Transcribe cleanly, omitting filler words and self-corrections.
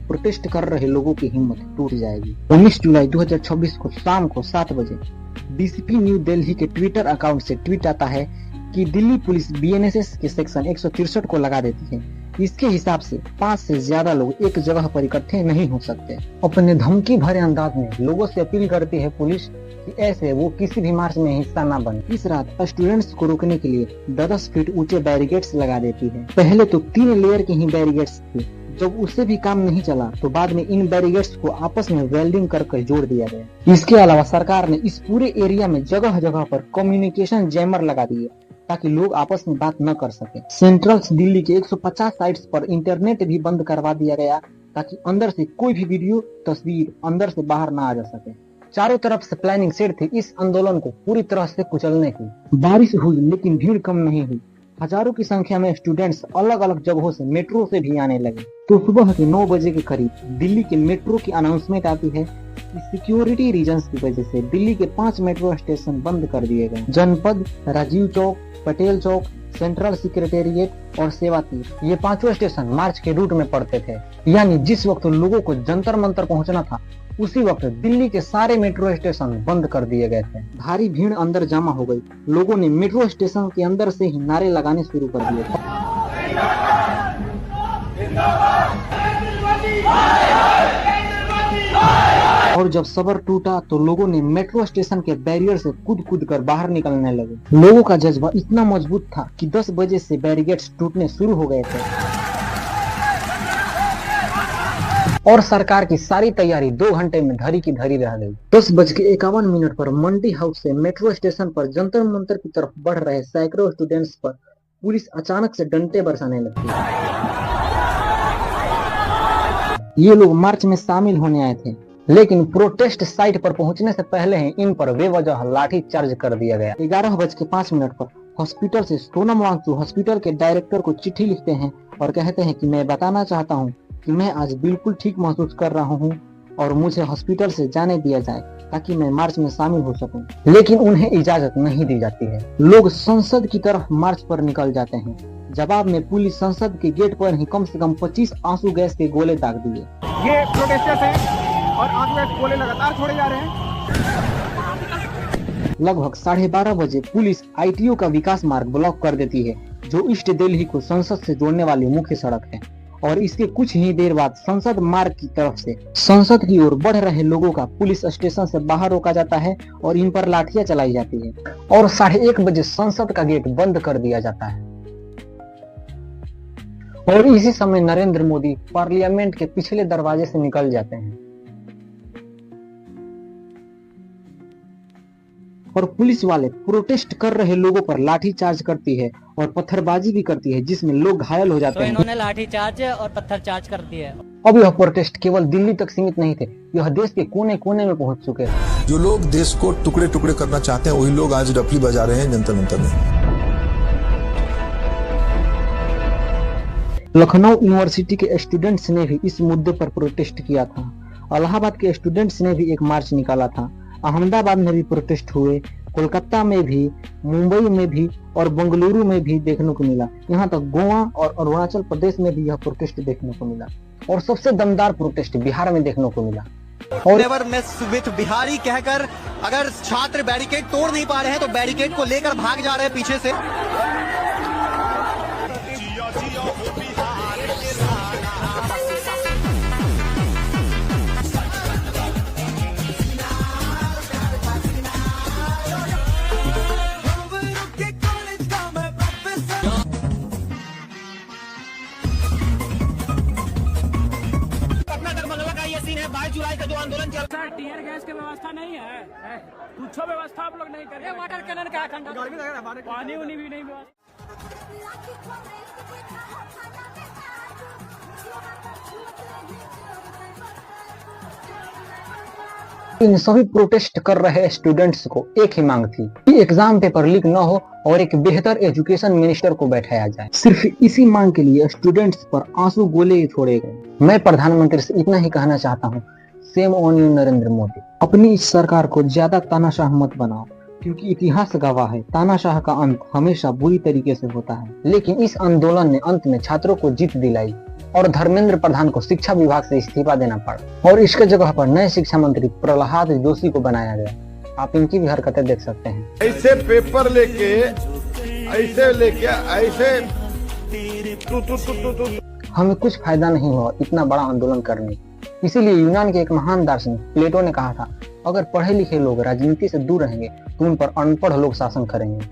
Protest कर रहे लोगों की हिम्मत टूट जाएगी। 19 जुलाई 2026 को शाम को 7 बजे डीसीपी न्यू दिल्ली के ट्विटर अकाउंट से ट्वीट आता है कि दिल्ली पुलिस बीएनएसएस के सेक्शन 163 को लगा देती है। इसके हिसाब से 5 से ज्यादा लोग एक जगह पर इकट्ठे नहीं हो सकते। अपने धमकी भरे अंदाज में लोगों से अपील करती है पुलिस कि ऐसे वो किसी भी मार्च में हिस्सा न बने। इस रात स्टूडेंट्स को रोकने के लिए 10 फीट ऊंचे बैरिकेड्स लगा देती है। पहले तो 3 लेयर के ही बैरिकेड्स थे, जब उससे भी काम नहीं चला तो बाद में इन बैरिकेड्स को आपस में वेल्डिंग कर जोड़ दिया गया। इसके अलावा सरकार ने इस पूरे एरिया में जगह जगह पर कम्युनिकेशन जैमर लगा दिए ताकि लोग आपस में बात न कर सके। सेंट्रल दिल्ली के 150 साइट्स पर इंटरनेट भी बंद करवा दिया गया ताकि अंदर से कोई भी वीडियो तस्वीर अंदर से बाहर न आ जा सके। चारों तरफ से प्लानिंग सेट थी इस आंदोलन को पूरी तरह से कुचलने की। बारिश हुई लेकिन भीड़ कम नहीं हुई। हजारों की संख्या में स्टूडेंट्स अलग अलग जगहों से मेट्रो से भी आने लगे। तो सुबह के 9 बजे के करीब दिल्ली के मेट्रो की अनाउंसमेंट आती है कि सिक्योरिटी रीजंस की वजह से दिल्ली के 5 मेट्रो स्टेशन बंद कर दिए गए। जनपद, राजीव चौक, पटेल चौक, सेंट्रल सेक्रेटेरिएट और सेवा तीर्थ, ये 5 स्टेशन मार्च के रूट में पड़ते थे। यानी जिस वक्त लोगों को जंतर मंतर पहुंचना था उसी वक्त दिल्ली के सारे मेट्रो स्टेशन बंद कर दिए गए थे। भारी भीड़ अंदर जमा हो गई। लोगों ने मेट्रो स्टेशन के अंदर से ही नारे लगाने शुरू कर दिए थे। और जब सबर टूटा तो लोगों ने मेट्रो स्टेशन के बैरियर से कूद कर बाहर निकलने लगे। लोगों का जज्बा इतना मजबूत था कि 10 बजे से बैरिकेड्स टूटने शुरू हो गए थे और सरकार की सारी तैयारी 2 घंटे में धरी की धरी रह गई। 10:51 पर मंडी हाउस से मेट्रो स्टेशन पर जंतर मंतर की तरफ बढ़ रहे सैकड़ों स्टूडेंट्स पर पुलिस अचानक से डंडे बरसाने लगती। ये लोग मार्च में शामिल होने आए थे, लेकिन प्रोटेस्ट साइट पर पहुंचने से पहले ही इन पर बेवजह लाठी चार्ज कर दिया गया। 11:05 पर हॉस्पिटल से सोनम वांगचू हॉस्पिटल के डायरेक्टर को चिट्ठी लिखते हैं और कहते हैं कि मैं बताना चाहता हूं कि मैं आज बिल्कुल ठीक महसूस कर रहा हूं और मुझे हॉस्पिटल से जाने दिया जाए ताकि मैं मार्च में शामिल हो सकूं। लेकिन उन्हें इजाजत नहीं दी जाती है। लोग संसद की तरफ मार्च पर निकल जाते हैं। जवाब में पुलिस संसद के गेट पर ही कम से कम 25 आंसू गैस के गोले दाग दिए। ये प्रोटेस्टर्स हैं और आंसू गैस गोले लगातार छोड़े जा रहे हैं। लगभग 12:30 बजे पुलिस आईटीओ का विकास मार्ग ब्लॉक कर देती है, जो ईस्ट दिल्ली को संसद से जोड़ने वाली मुख्य सड़क है। और इसके कुछ ही देर बाद संसद मार्ग की तरफ से संसद की ओर बढ़ रहे लोगों का पुलिस स्टेशन से बाहर रोका जाता है और इन पर लाठियां चलाई जाती है और 1:30 बजे संसद का गेट बंद कर दिया जाता है। और इसी समय नरेंद्र मोदी पार्लियामेंट के पिछले दरवाजे से निकल जाते हैं और पुलिस वाले प्रोटेस्ट कर रहे लोगों पर लाठी चार्ज करती है और पत्थरबाजी भी करती है, जिसमें लोग घायल हो जाते हैं। इन्होंने लाठी चार्ज और पत्थर चार्ज कर दिया। अब यह प्रोटेस्ट केवल दिल्ली तक सीमित नहीं थे, यह देश के कोने कोने में पहुंच चुके थे। जो लोग देश को टुकड़े टुकड़े करना चाहते हैं वही लोग आज डफली बजा रहे हैं जंतर मंतर में। लखनऊ यूनिवर्सिटी के स्टूडेंट्स ने भी इस मुद्दे पर प्रोटेस्ट किया था। इलाहाबाद के स्टूडेंट्स ने भी एक मार्च निकाला था। अहमदाबाद में भी प्रोटेस्ट हुए, कोलकाता में भी, मुंबई में भी और बेंगलुरु में भी देखने को मिला। यहाँ तक गोवा और अरुणाचल प्रदेश में भी यह प्रोटेस्ट देखने को मिला और सबसे दमदार प्रोटेस्ट बिहार में देखने को मिला। और नेवर मिस विथ बिहारी कहकर अगर छात्र बैरिकेड तोड़ नहीं पा रहे हैं तो बैरिकेड को लेकर भाग जा रहे हैं पीछे से। जुलाई का जो आंदोलन चल रहा है, टीयर गैस की व्यवस्था नहीं है, कुछ व्यवस्था आप लोग नहीं करें। वाटर कैनन का पानी उनी भी नहीं व्यवस्था। इन सभी प्रोटेस्ट कर रहे स्टूडेंट्स को एक ही मांग थी कि एग्जाम पेपर लीक न हो और एक बेहतर एजुकेशन मिनिस्टर को बैठाया जाए। सिर्फ इसी मांग के लिए स्टूडेंट्स पर आंसू गोले छोड़े गए। मैं प्रधानमंत्री से इतना ही कहना चाहता हूँ, same on you Narendra Modi. अपनी इस सरकार को ज्यादा तानाशाह मत बनाओ, क्योंकि इतिहास गवाह है तानाशाह का अंत हमेशा बुरी तरीके से होता है। लेकिन इस आंदोलन ने अंत में छात्रों को जीत दिलाई और धर्मेंद्र प्रधान को शिक्षा विभाग से इस्तीफा देना पड़ा और इसके जगह पर नए शिक्षा मंत्री प्रहलाद जोशी को बनाया गया। आप इनकी भी हरकतें देख सकते हैं। ऐसे पेपर लेके ऐसे हमें कुछ फायदा नहीं हुआ इतना बड़ा आंदोलन करने। इसीलिए यूनान के एक महान दार्शनिक प्लेटो ने कहा था, अगर पढ़े लिखे लोग राजनीति से दूर रहेंगे तो उन पर अनपढ़ लोग शासन करेंगे।